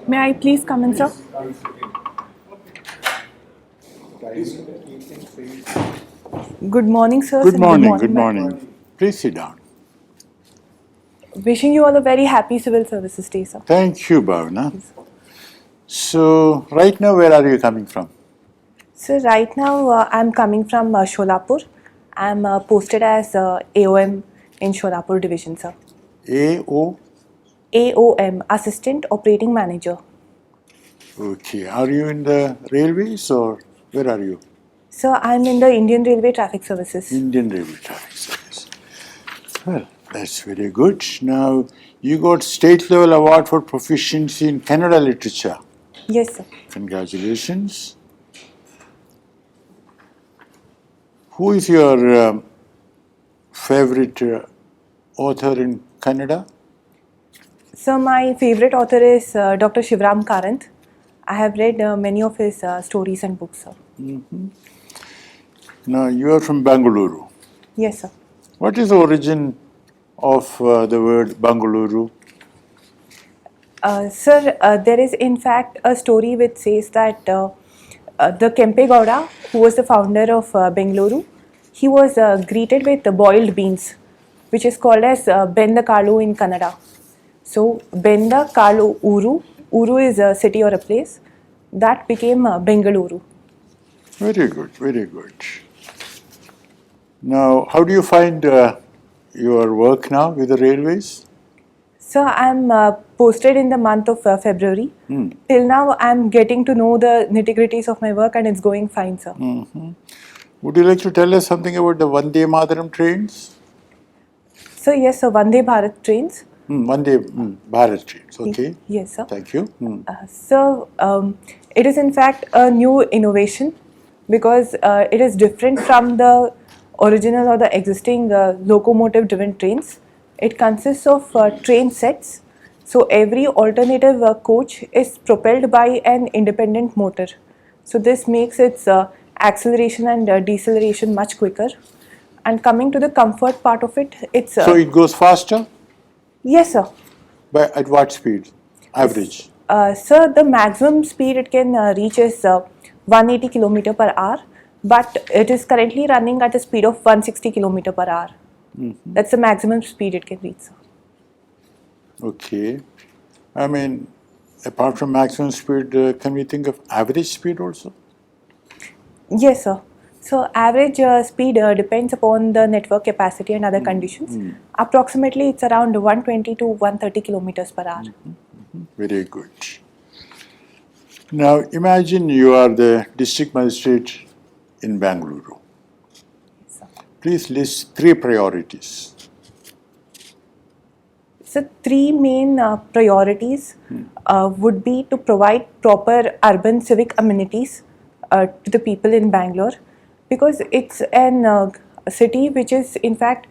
May I please come in, sir? Good morning, sir. Good morning, good ma'am. morning. Please sit down. Wishing you all a very happy Civil Services Day, sir. Thank you, Bhavana. So, right now, where are you coming from? So right now I'm coming from Sholapur. I'm posted as AOM in Sholapur division, sir. AO? AOM, Assistant Operating Manager. Okay. Are you in the railways or where are you? So I'm in the Indian Railway Traffic Services. Indian Railway Traffic Service. Well, that's very good. Now, you got state level award for proficiency in Kannada literature. Yes, sir. Congratulations. Who is your favorite author in Kannada? So my favorite author is Dr. Shivram Karanth. I have read many of his stories and books, sir. Now, you are from Bangalore. Yes, sir. What is the origin of the word Bangalore? Sir, there is in fact a story which says that the 𝐍𝐄𝐃𝐄, who was the founder of Bengaluru, he was greeted with boiled beans, which is called as Benda Kalu in Kannada. So, Benda Kalu Uru, Uru is a city or a place, that became Bengaluru. Very good, very good. Now, how do you find your work now with the railways? So, I'm posted in the month of February. Till now, I'm getting to know the nitty-gritties of my work and it's going fine, sir. Would you like to tell us something about the Vande Mataram trains? So, yes, sir, Vande Bharat trains. Vande Bharat trains, okay. Yes, sir. Thank you. So, it is in fact a new innovation because it is different from the original or the existing locomotive driven trains. It consists of train sets. So, every alternative coach is propelled by an independent motor. So, this makes its acceleration and deceleration much quicker. And coming to the comfort part of it, it's. So it goes faster? Yes, sir. At what speed? Average? Sir, the maximum speed it can reach is 180 km per hour, but it is currently running at a speed of 160 km per hour. That's the maximum speed it can reach, sir. Okay. I mean, apart from maximum speed, can we think of average speed also? Yes, sir. So, average speed depends upon the network capacity and other conditions. Approximately, it's around 120 to 130 kilometers per hour. Very good. Now, imagine you are the district magistrate in Bangalore. Please list 3 priorities. So, 3 main priorities would be to provide proper urban civic amenities to the people in Bangalore, because it's a city which is in fact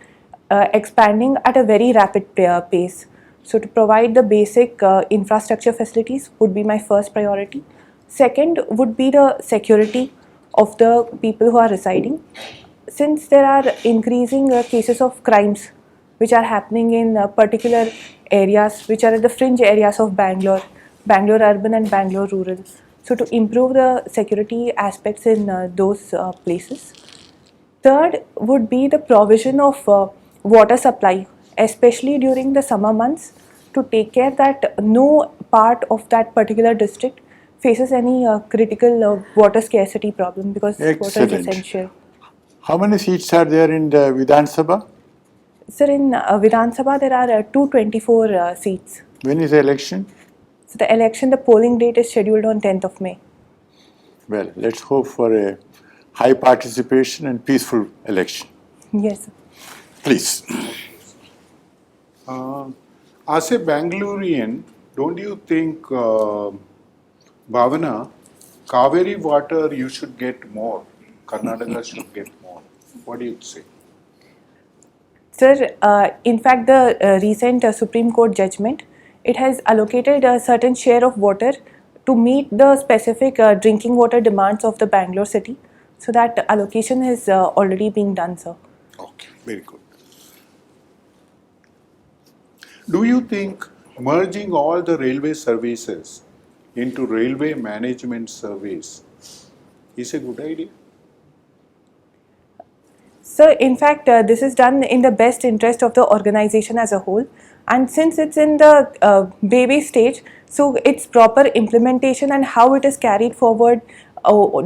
expanding at a very rapid pace. So, to provide the basic infrastructure facilities would be my first priority. Second would be the security of the people who are residing. Since there are increasing cases of crimes which are happening in particular areas which are at the fringe areas of Bangalore, Bangalore urban and Bangalore rural. So, to improve the security aspects in those places. Third would be the provision of water supply, especially during the summer months, to take care that no part of that particular district faces any critical water scarcity problem, because water is essential. How many seats are there in the Vidhan Sabha? Sir, in Vidhan Sabha there are 224 seats. When is the election? So the election, the polling date is scheduled on 10th of May. Well, let's hope for a high participation and peaceful election. Yes, sir. Please. As a Bangalorean, don't you think, Bhavana, Kaveri water you should get more, Karnataka should get more? What do you say? Sir, in fact, the recent Supreme Court judgment, it has allocated a certain share of water to meet the specific drinking water demands of the Bangalore city. So that allocation is already being done, sir. Okay, very good. Do you think merging all the railway services into railway management surveys is a good idea? So, in fact, this is done in the best interest of the organization as a whole. And since it's in the baby stage, so its proper implementation and how it is carried forward,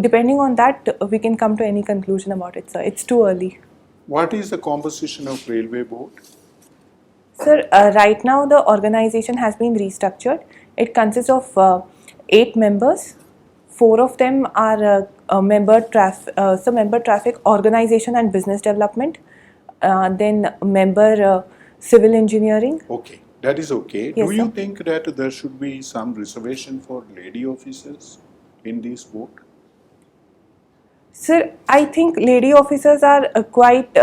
depending on that, we can come to any conclusion about it. So, it's too early. What is the composition of railway board? Sir, right now the organization has been restructured. It consists of 8 members. 4 of them are member traffic organization and business development. Then member civil engineering. Okay, that is okay. Yes, Do you sir. think that there should be some reservation for lady officers in this board? Sir, I think lady officers are quite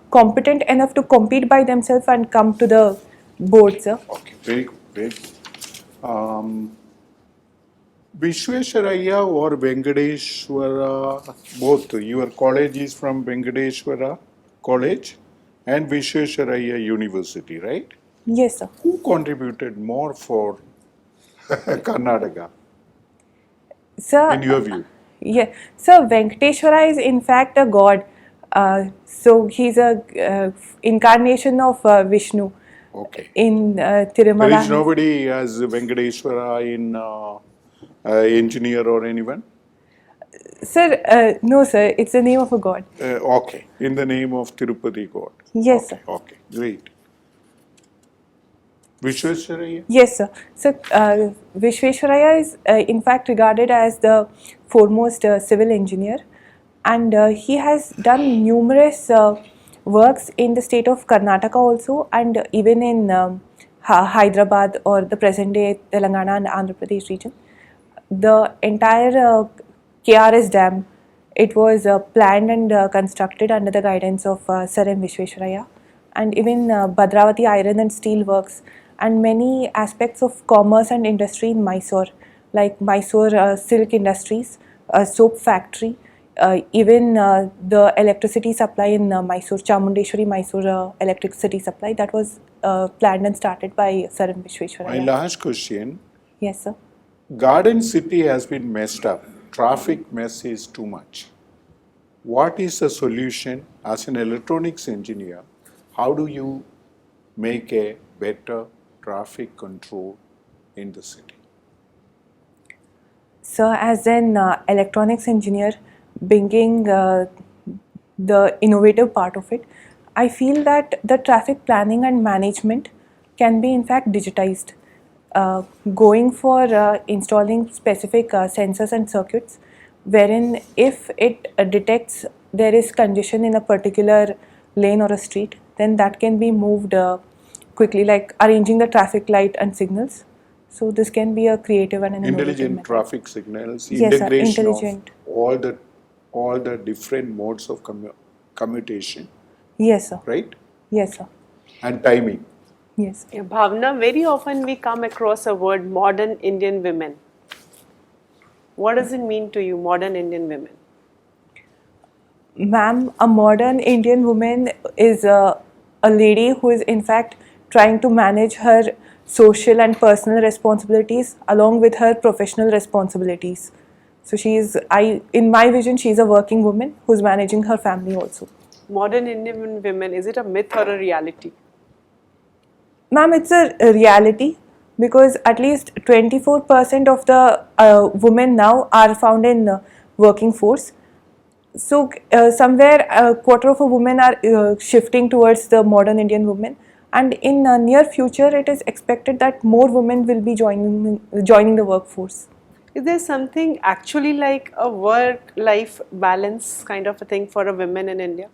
competent enough to compete by themselves and come to the board, sir. Okay, very good, very good. Vishwesvaraya or Venkateshwara, both. Your college is from Venkateshwara College and Vishwesvaraya University, right? Yes, sir. Who contributed more for Karnataka, Sir, in your view? yeah, so Venkateshwara is in fact a god. So he's a incarnation of Vishnu Okay. in There Tirumala. is nobody as Venkateshwara in engineer or anyone? Sir, no, sir. It's the name of a god. Okay, in the name of Tirupati God. Yes, sir. Okay, great. Vishwesvaraya? Yes, sir. So Vishwesvaraya is in fact regarded as the foremost civil engineer, and he has done numerous works in the state of Karnataka also, and even in Hyderabad or the present day Telangana and Andhra Pradesh region. The entire KRS dam, it was planned and constructed under the guidance of Sir M. Vishwesvaraya, and even Bhadravati Iron and Steel Works, and many aspects of commerce and industry in Mysore, like Mysore silk industries, soap factory, even the electricity supply in Mysore, Chamundeshwari Mysore electricity supply, that was planned and started by Sir M. My Vishwesvaraya. last question. Yes, sir. Garden City has been messed up. Traffic mess is too much. What is the solution as an electronics engineer? How do you make a better traffic control in the city? So, as an electronics engineer, bringing the innovative part of it, I feel that the traffic planning and management can be in fact digitized. Going for installing specific sensors and circuits, wherein if it detects there is congestion in a particular lane or a street, then that can be moved quickly, like arranging the traffic light and signals. So this can be a creative and an innovative Intelligent method. traffic signals, Yes, sir, integration intelligent. of all the different modes of commutation, Yes, sir. right? Yes, sir. And timing. Yes. Yeah, Bhavna, very often we come across a word modern Indian women. What does it mean to you, modern Indian women? Ma'am, a modern Indian woman is a lady who is in fact trying to manage her social and personal responsibilities along with her professional responsibilities. So in my vision, she is a working woman who is managing her family also. Modern Indian women, is it a myth or a reality? Ma'am, it's a reality because at least 24% of the women now are found in working force. So somewhere a quarter of a women are shifting towards the modern Indian women, and in near future it is expected that more women will be joining the workforce. Is there something actually like a work-life balance kind of a thing for a woman in India?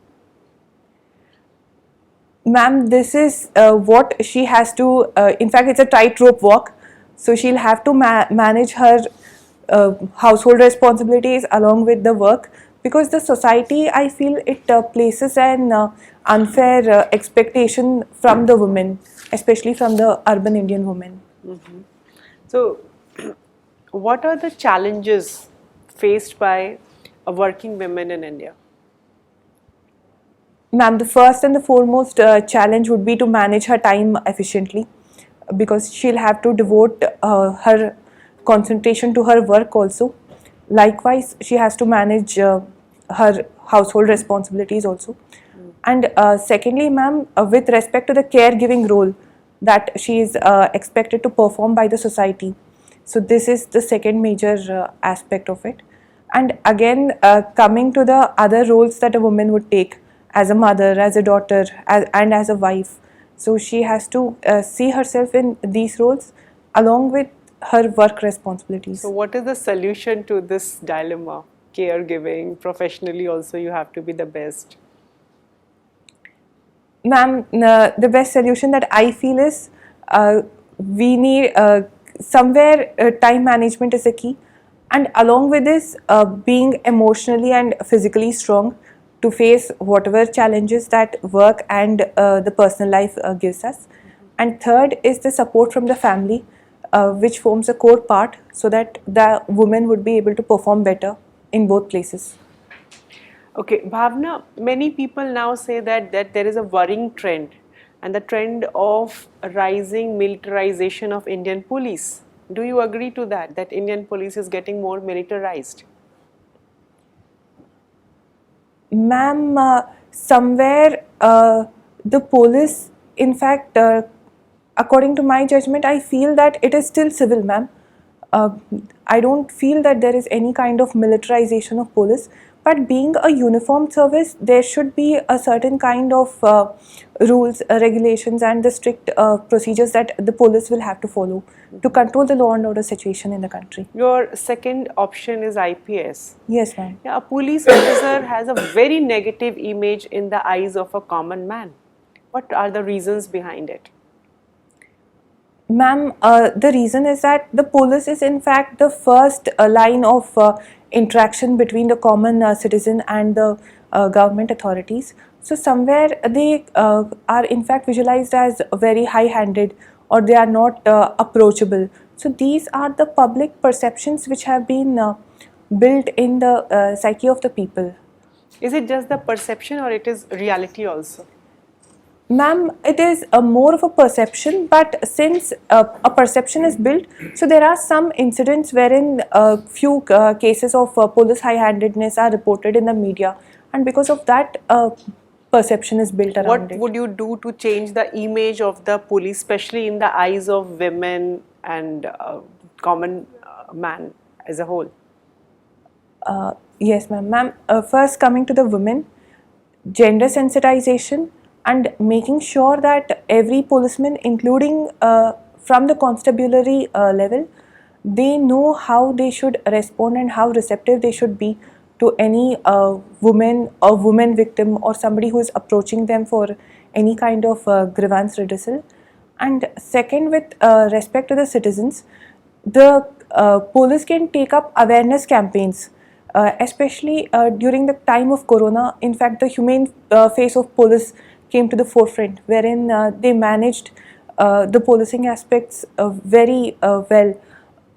Ma'am, this is what she has to, in fact it's a tightrope walk, so she'll have to manage her household responsibilities along with the work, because the society, I feel it places an unfair expectation from the women, especially from the urban Indian women. So, what are the challenges faced by a working women in India? Ma'am, the first and the foremost challenge would be to manage her time efficiently, because she'll have to devote her concentration to her work also. Likewise, she has to manage her household responsibilities also. And secondly, ma'am, with respect to the caregiving role that she is expected to perform by the society. So this is the second major aspect of it. And again, coming to the other roles that a woman would take as a mother, as a daughter, and as a wife. So she has to see herself in these roles along with her work responsibilities. So what is the solution to this dilemma? Caregiving, professionally also you have to be the best. Ma'am, the best solution that I feel is we need somewhere time management is a key, and along with this, being emotionally and physically strong to face whatever challenges that work and the personal life gives us. And third is the support from the family, which forms a core part so that the woman would be able to perform better in both places. Okay, Bhavna, many people now say that there is a worrying trend, and the trend of rising militarization of Indian police. Do you agree to that, that Indian police is getting more militarized? Ma'am, somewhere the police, in fact, according to my judgment, I feel that it is still civil, ma'am. I don't feel that there is any kind of militarization of police, but being a uniformed service, there should be a certain kind of rules, regulations, and the strict procedures that the police will have to follow to control the law and order situation in the country. Your second option is IPS. Yes, ma'am. Yeah, a police officer has a very negative image in the eyes of a common man. What are the reasons behind it? Ma'am, the reason is that the police is in fact the first line of interaction between the common citizen and the government authorities. So somewhere they are in fact visualized as very high-handed, or they are not approachable. So these are the public perceptions which have been built in the psyche of the people. Is it just the perception or it is reality also? Ma'am, it is more of a perception, but since a perception is built, so there are some incidents wherein few cases of police high-handedness are reported in the media, and because of that, perception is built around What it. would you do to change the image of the police, especially in the eyes of women and common man as a whole? Yes, ma'am. Ma'am, first coming to the women, gender sensitization and making sure that every policeman, including from the constabulary level, they know how they should respond and how receptive they should be to any woman or woman victim or somebody who is approaching them for any kind of grievance redressal. And second, with respect to the citizens, the police can take up awareness campaigns, especially during the time of Corona. In fact, the humane face of police came to the forefront, wherein they managed the policing aspects very well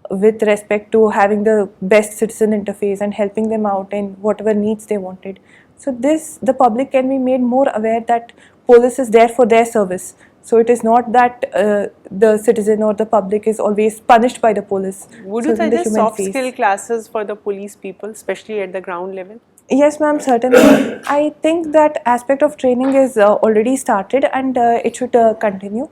with respect to having the best citizen interface and helping them out in whatever needs they wanted. So this, the public can be made more aware that police is there for their service. So it is not that the citizen or the public is always punished by the police. Would So you in the suggest human soft face. skill classes for the police people, especially at the ground level? Yes, ma'am, certainly. I think that aspect of training is already started, and it should continue.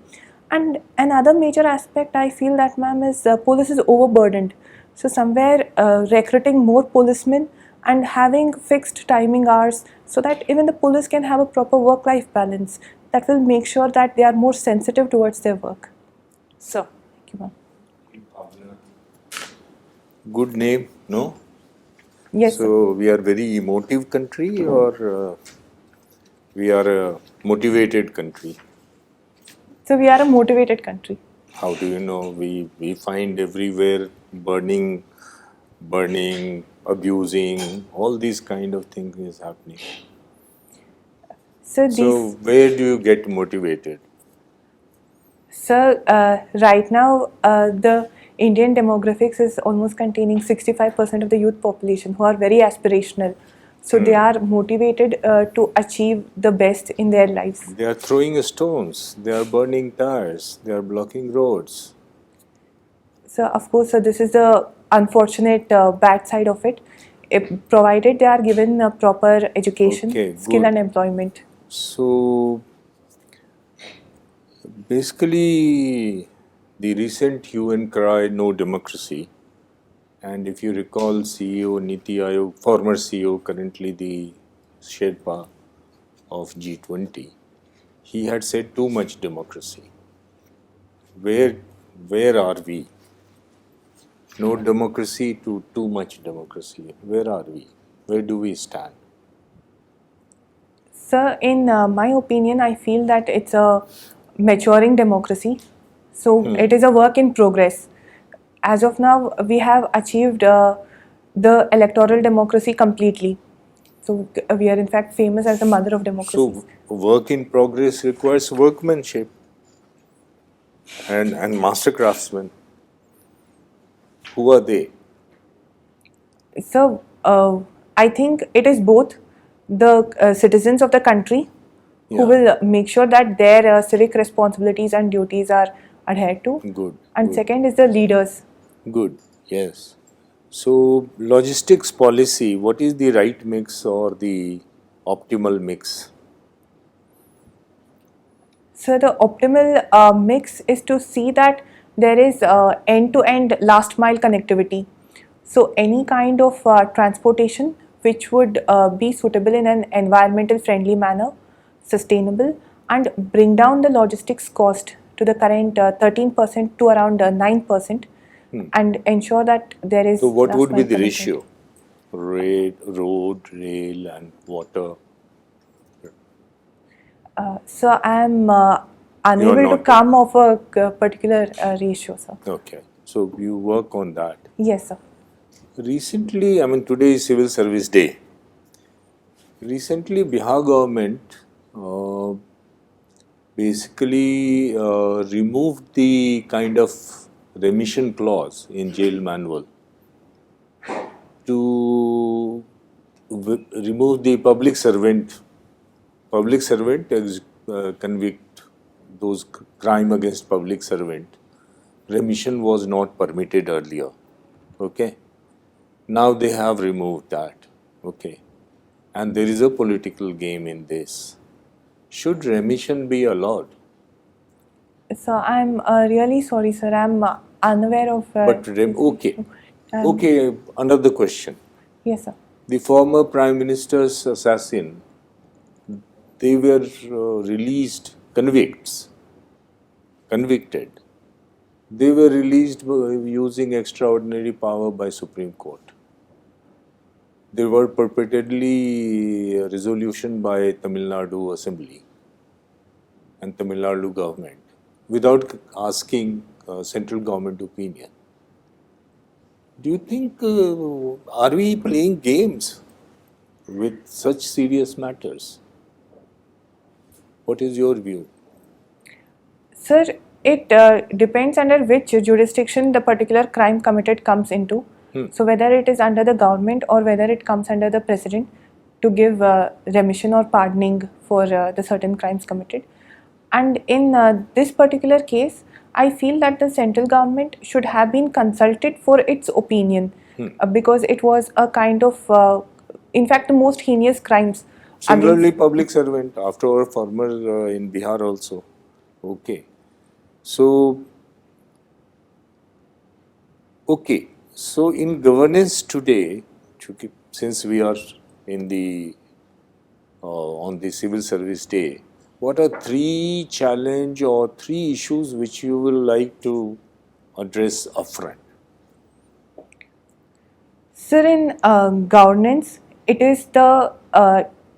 And another major aspect I feel that, ma'am, is police is overburdened. So somewhere recruiting more policemen and having fixed timing hours so that even the police can have a proper work-life balance, that will make sure that they are more sensitive towards their work. So, Thank you, ma'am. Good name, no? Yes, sir. So we are very emotive country, or we are a motivated country? So we are a motivated country. How do you know? We find everywhere burning, abusing, all these kind of things is happening. So So where do you get motivated? Sir, right now the Indian demographics is almost containing 65% of the youth population who are very aspirational. So they are motivated to achieve the best in their lives. They are throwing stones, they are burning tires, they are blocking roads. So of course, this is the unfortunate bad side of it. If, provided they are given proper education, Okay, skill good. and employment. So basically, the recent hue and cry, no democracy. And if you recall, CEO Niti Aayog, former CEO, currently the Sherpa of G20, he had said too much democracy. Where are we? No democracy to too much democracy. Where are we? Where do we stand? Sir, in my opinion, I feel that it's a maturing democracy. So it is a work in progress. As of now, we have achieved the electoral democracy completely. So we are in fact famous as the mother of democracies. So work in progress requires workmanship and master craftsmen. Who are they? So I think it is both the citizens of the country who Yeah. will make sure that their civic responsibilities and duties are adhered to. Good. And good. second is the leaders. Good, yes. So, logistics policy, what is the right mix or the optimal mix? So the optimal mix is to see that there is end-to-end last mile connectivity. So any kind of transportation which would be suitable in an environmental friendly manner, sustainable, and bring down the logistics cost to the current 13% to around 9%, and ensure that there is So, what last would be mile the connectivity. ratio? Road, rail, and water. So I am unable to not- come of a particular ratio, sir. Okay. So, you work on that. Yes, sir. Recently, I mean, today is Civil Service Day. Recently, Bihar government basically removed the kind of remission clause in jail manual to remove the public servant convict those crime against public servant. Remission was not permitted earlier. Okay. Now they have removed that. Okay. And there is a political game in this. Should remission be allowed? So I'm really sorry, sir. I'm unaware of. But okay. Okay, another question. Yes, sir. The former Prime Minister's assassin, they were released, convicted. They were released using extraordinary power by Supreme Court. They were perpetually resolution by Tamil Nadu Assembly and Tamil Nadu government without asking central government opinion. Do you think, are we playing games with such serious matters? What is your view? Sir, it depends under which jurisdiction the particular crime committed comes into. So whether it is under the government or whether it comes under the president to give remission or pardoning for the certain crimes committed. And in this particular case, I feel that the central government should have been consulted for its opinion because it was a kind of, in fact, the most heinous crimes. Similarly, public servant, after our former in Bihar also. Okay. So, okay. So, in governance today, since we are in the on the Civil Service Day, what are 3 challenge or 3 issues which you will like to address upfront? Sir, in governance, it is the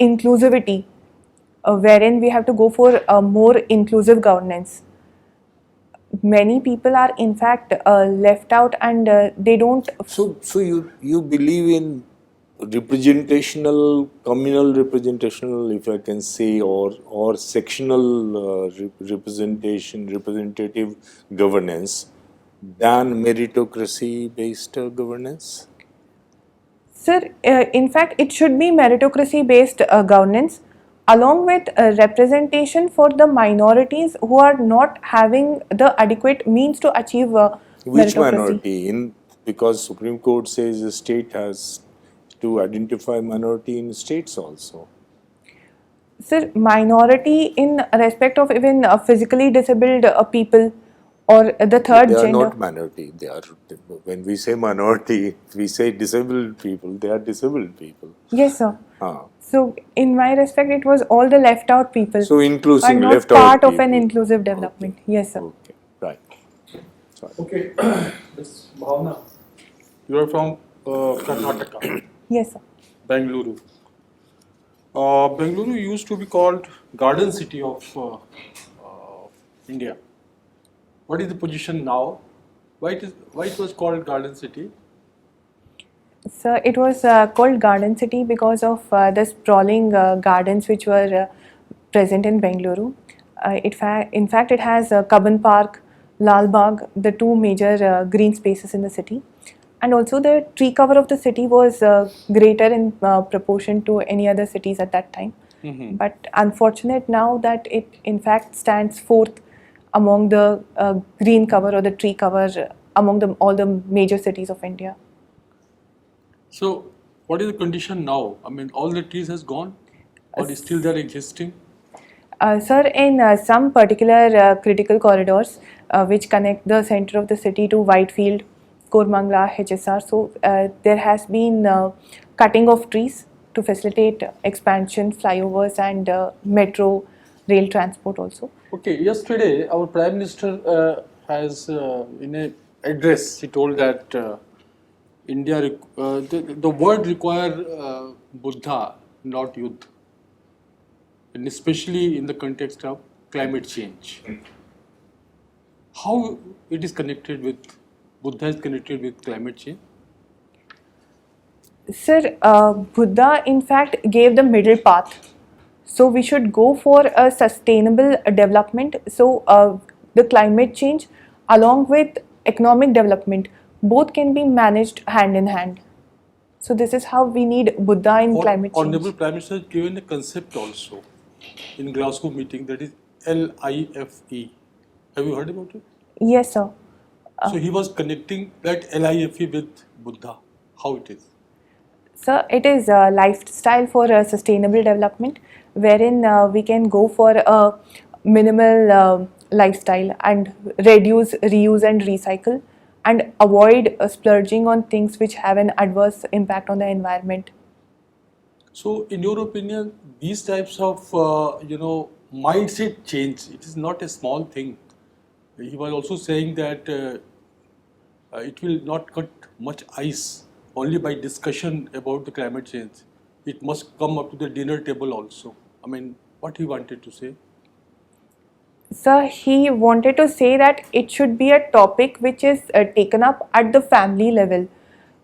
inclusivity wherein we have to go for a more inclusive governance. Many people are in fact left out and they don't. So you believe in representational, communal representational, if I can say, or sectional representative governance than meritocracy-based governance? Sir, in fact, it should be meritocracy-based governance along with representation for the minorities who are not having the adequate means to achieve Which meritocracy. minority? Because Supreme Court says the state has to identify minority in states also. Sir, minority in respect of even physically disabled people or the third They are gender. not minority. They are, when we say minority, we say disabled people. They are disabled people. Yes, sir. Ah. So, in my respect, it was all the left out people. So inclusive are not left part out of an people. inclusive development. Okay. Yes, sir. Okay, right. Sorry. Okay, Ms. Bhavana, you are from Karnataka, Yes, sir. Bengaluru. Bengaluru used to be called Garden City of India. What is the position now? Why it was called Garden City? So it was called Garden City because of the sprawling gardens which were present in Bengaluru. In fact, it has Cubbon Park, Lal Bagh, the two major green spaces in the city. And also the tree cover of the city was greater in proportion to any other cities at that time. But unfortunate now that it in fact stands fourth among the green cover or the tree cover among all the major cities of India. So, what is the condition now? I mean, all the trees has gone, or is still there existing? Sir, in some particular critical corridors which connect the center of the city to Whitefield, Kormangla, HSR, so there has been cutting of trees to facilitate expansion, flyovers and metro rail transport also. Okay, yesterday our Prime Minister has, in an address, he told that India, the world require Buddha, not Yuddha, and especially in the context of climate change. How it is connected with, Buddha is connected with climate change? Sir, Buddha in fact gave the middle path. So we should go for a sustainable development. So the climate change along with economic development, both can be managed hand in hand. So this is how we need Buddha in climate change. Honourable Prime Minister has given a concept also in Glasgow meeting, that is LIFE. Have you heard about it? Yes, sir. So he was connecting that LIFE with Buddha. How it is? Sir, it is a lifestyle for sustainable development, wherein we can go for a minimal lifestyle and reduce, reuse and recycle and avoid splurging on things which have an adverse impact on the environment. So in your opinion, these types of, mindset change, it is not a small thing. He was also saying that it will not cut much ice only by discussion about the climate change. It must come up to the dinner table also. I mean, what he wanted to say? Sir, he wanted to say that it should be a topic which is taken up at the family level.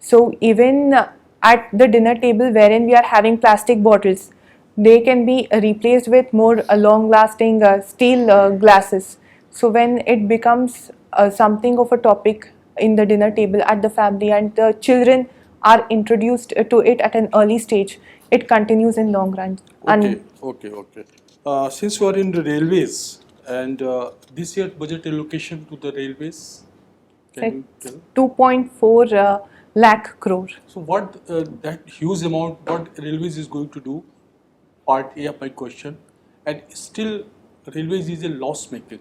So even at the dinner table wherein we are having plastic bottles, they can be replaced with more long-lasting steel glasses. So when it becomes something of a topic in the dinner table at the family and the children are introduced to it at an early stage, it continues in long run. Okay. Since you are in the railways, and this year budget allocation to the railways, can you tell? 2.4 lakh crore. So what that huge amount, what railways is going to do? Part A of my question, and still railways is a loss making.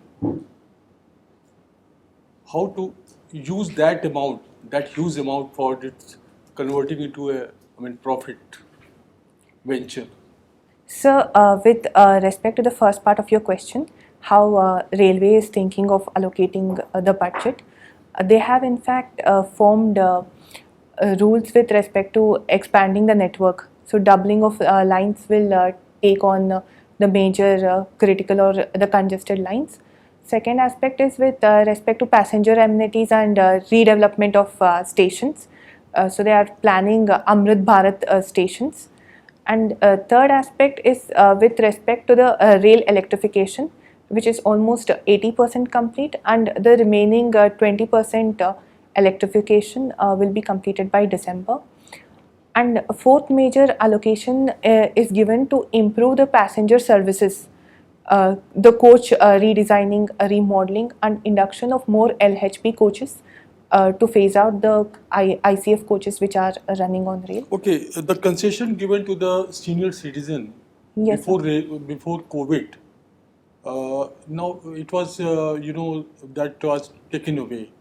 How to use that amount, that huge amount, for its converting into a profit venture? Sir, with respect to the first part of your question, how railway is thinking of allocating the budget, they have in fact formed rules with respect to expanding the network. So doubling of lines will take on the major critical or the congested lines. Second aspect is with respect to passenger amenities and redevelopment of stations. So they are planning Amrit Bharat stations. And third aspect is with respect to the rail electrification, which is almost 80% complete, and the remaining 20% electrification will be completed by December. And fourth major allocation is given to improve the passenger services, the coach redesigning, remodeling and induction of more LHP coaches to phase out the ICF coaches which are running on rail. Okay, the concession given to the senior citizen Yes, before COVID, now it was that was taken away,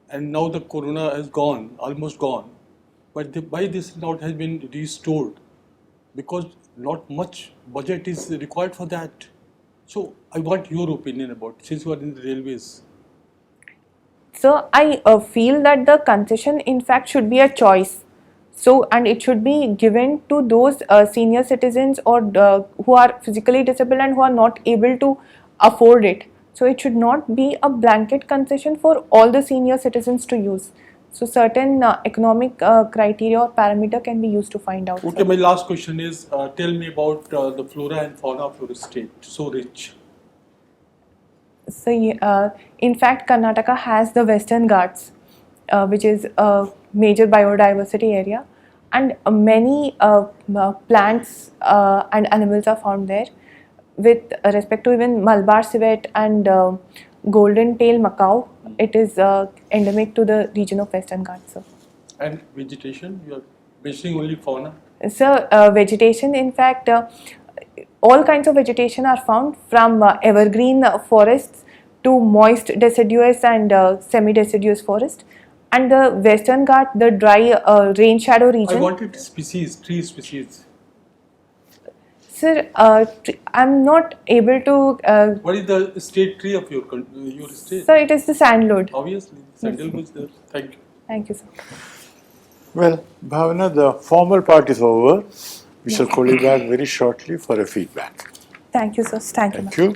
and now the corona has gone, almost gone, but by this now it has been restored because not much budget is required for that. So I want your opinion about it, since you are in the railways. So I feel that the concession in fact should be a choice. So, and it should be given to those senior citizens or who are physically disabled and who are not able to afford it. So it should not be a blanket concession for all the senior citizens to use. So certain economic criteria or parameter can be used to find out. Okay, my last question is, tell me about the flora and fauna of your state, so rich. So in fact, Karnataka has the Western Ghats, which is a major biodiversity area, and many plants and animals are found there. With respect to even Malabar civet and golden tail macaw, it is endemic to the region of Western Ghats. So. And vegetation, you are mentioning only fauna. So vegetation, in fact, all kinds of vegetation are found from evergreen forests to moist deciduous and semi-deciduous forest, and the Western Ghat, the dry rain shadow region. I wanted species, tree species. Sir, I'm not able to. What is the state tree of your state? So it is the sandalwood. Obviously, sandalwood is there. Thank you. Thank you, sir. Well, Bhavana, the formal part is over. We shall call you back very shortly for a feedback. Thank you, sir. Thank you. Thank you.